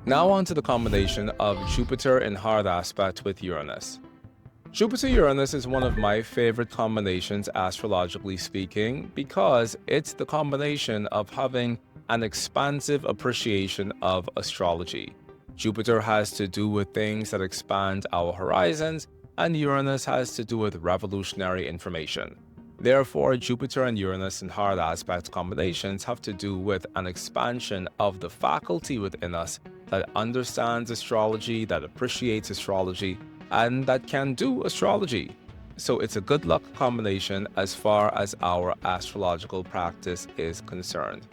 Now on to the combination of Jupiter in hard aspect with Uranus. Jupiter-Uranus is one of my favorite combinations astrologically speaking because it's the combination of having an expansive appreciation of astrology. Jupiter has to do with things that expand our horizons, and Uranus has to do with revolutionary information. Therefore, Jupiter and Uranus in hard aspect combinations have to do with an expansion of the faculty within us that understands astrology, that appreciates astrology, and that can do astrology. So it's a good luck combination as far as our astrological practice is concerned.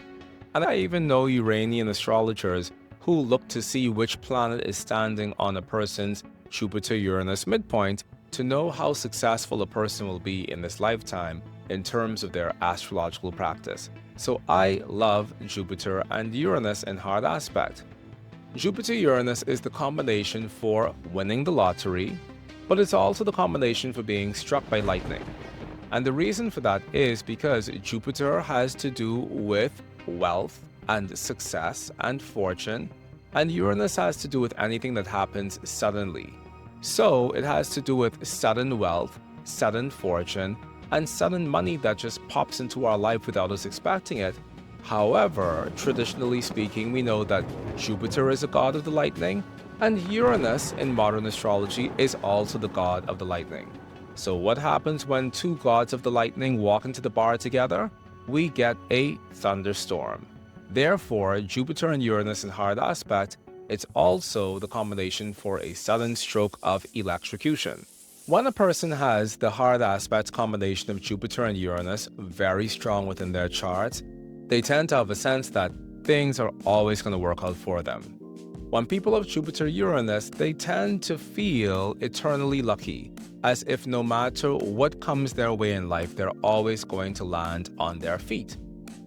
And I even know Uranian astrologers who look to see which planet is standing on a person's Jupiter-Uranus midpoint to know how successful a person will be in this lifetime in terms of their astrological practice. So I love Jupiter and Uranus in hard aspect. Jupiter-Uranus is the combination for winning the lottery, but it's also the combination for being struck by lightning. And the reason for that is because Jupiter has to do with wealth and success and fortune, and Uranus has to do with anything that happens suddenly. So it has to do with sudden wealth, sudden fortune, and sudden money that just pops into our life without us expecting it. However, traditionally speaking, we know that Jupiter is a god of the lightning, and Uranus in modern astrology is also the god of the lightning. So what happens when two gods of the lightning walk into the bar together? We get a thunderstorm. Therefore, Jupiter and Uranus in hard aspect, it's also the combination for a sudden stroke of electrocution. When a person has the hard aspect combination of Jupiter and Uranus very strong within their charts, they tend to have a sense that things are always going to work out for them. When people have Jupiter-Uranus, they tend to feel eternally lucky, as if no matter what comes their way in life, they're always going to land on their feet.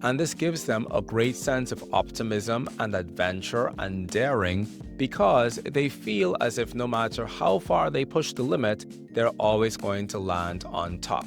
And this gives them a great sense of optimism and adventure and daring because they feel as if no matter how far they push the limit, they're always going to land on top.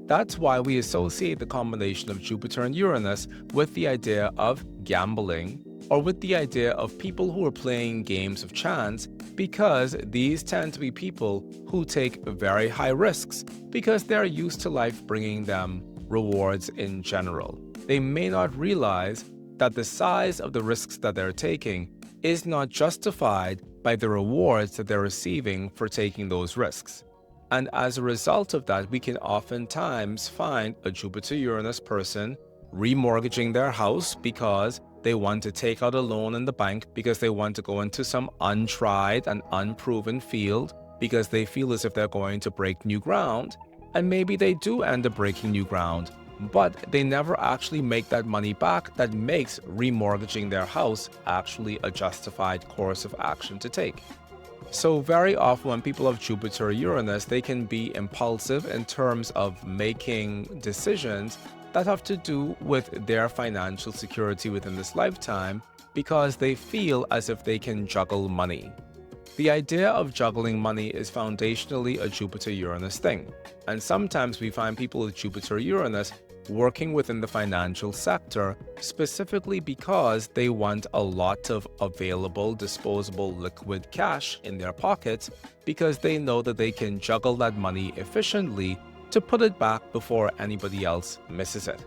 That's why we associate the combination of Jupiter and Uranus with the idea of gambling or with the idea of people who are playing games of chance, because these tend to be people who take very high risks because they're used to life bringing them rewards in general. They may not realize that the size of the risks that they're taking is not justified by the rewards that they're receiving for taking those risks. And as a result of that, we can oftentimes find a Jupiter-Uranus person remortgaging their house because they want to take out a loan in the bank because they want to go into some untried and unproven field because they feel as if they're going to break new ground. And maybe they do end up breaking new ground, but they never actually make that money back that makes remortgaging their house actually a justified course of action to take. So very often when people have Jupiter-Uranus, they can be impulsive in terms of making decisions that have to do with their financial security within this lifetime because they feel as if they can juggle money. The idea of juggling money is foundationally a Jupiter-Uranus thing, and sometimes we find people with Jupiter-Uranus working within the financial sector specifically because they want a lot of available, disposable, liquid cash in their pockets because they know that they can juggle that money efficiently to put it back before anybody else misses it.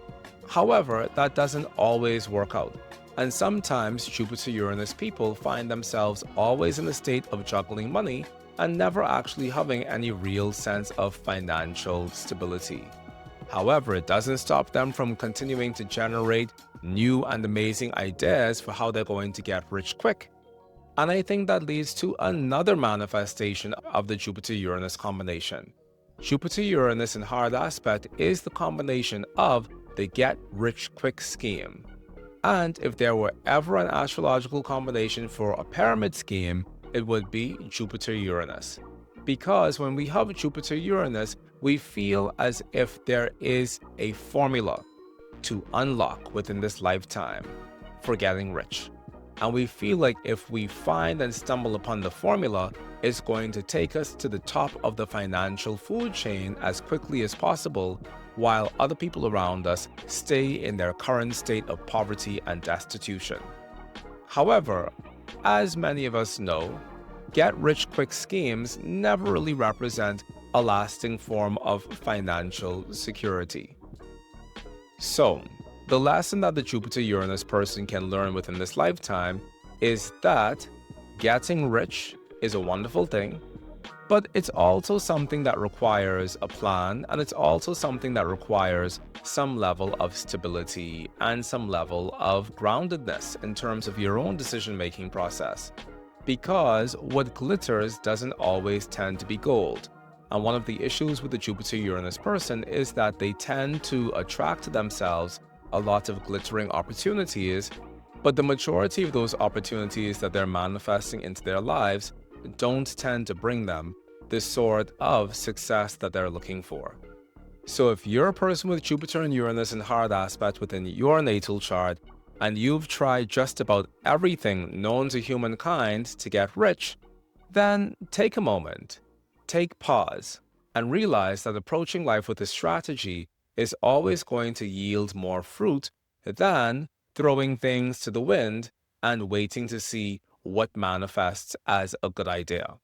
However, that doesn't always work out. And sometimes Jupiter-Uranus people find themselves always in a state of juggling money and never actually having any real sense of financial stability. However, it doesn't stop them from continuing to generate new and amazing ideas for how they're going to get rich quick. And I think that leads to another manifestation of the Jupiter-Uranus combination. Jupiter-Uranus in hard aspect is the combination of the get-rich-quick scheme. And if there were ever an astrological combination for a pyramid scheme, it would be Jupiter-Uranus. Because when we have Jupiter-Uranus, we feel as if there is a formula to unlock within this lifetime for getting rich. And we feel like if we find and stumble upon the formula, it's going to take us to the top of the financial food chain as quickly as possible while other people around us stay in their current state of poverty and destitution. However, as many of us know, get-rich-quick schemes never really represent a lasting form of financial security. So, the lesson that the Jupiter-Uranus person can learn within this lifetime is that getting rich is a wonderful thing, but it's also something that requires a plan, and it's also something that requires some level of stability and some level of groundedness in terms of your own decision-making process. Because what glitters doesn't always tend to be gold. And one of the issues with the Jupiter-Uranus person is that they tend to attract to themselves a lot of glittering opportunities, but the majority of those opportunities that they're manifesting into their lives don't tend to bring them the sort of success that they're looking for. So if you're a person with Jupiter and Uranus in hard aspect within your natal chart, and you've tried just about everything known to humankind to get rich, then take a moment, take pause, and realize that approaching life with a strategy is always going to yield more fruit than throwing things to the wind and waiting to see what manifests as a good idea.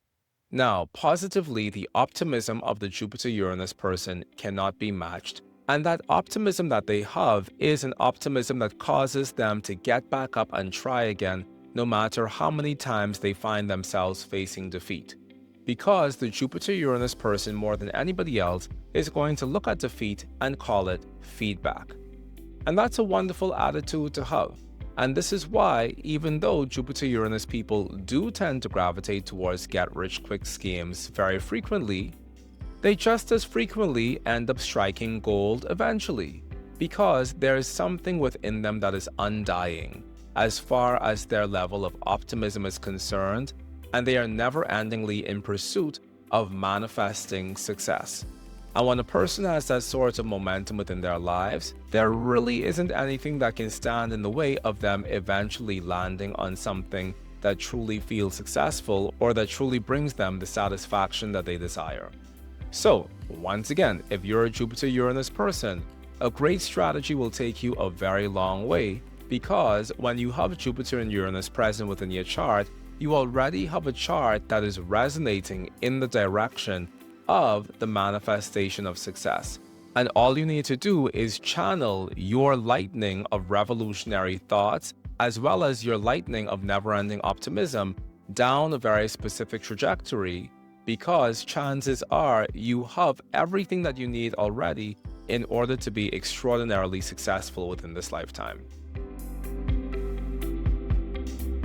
Now, positively, the optimism of the Jupiter-Uranus person cannot be matched, and that optimism that they have is an optimism that causes them to get back up and try again, no matter how many times they find themselves facing defeat. Because the Jupiter-Uranus person, more than anybody else, is going to look at defeat and call it feedback. And that's a wonderful attitude to have. And this is why, even though Jupiter-Uranus people do tend to gravitate towards get-rich-quick schemes very frequently, they just as frequently end up striking gold eventually, because there is something within them that is undying as far as their level of optimism is concerned, and they are never-endingly in pursuit of manifesting success. And when a person has that sort of momentum within their lives, there really isn't anything that can stand in the way of them eventually landing on something that truly feels successful or that truly brings them the satisfaction that they desire. So, once again, if you're a Jupiter-Uranus person, a great strategy will take you a very long way, because when you have Jupiter and Uranus present within your chart, you already have a chart that is resonating in the direction of the manifestation of success. And all you need to do is channel your lightning of revolutionary thoughts, as well as your lightning of never-ending optimism, down a very specific trajectory, because chances are you have everything that you need already in order to be extraordinarily successful within this lifetime.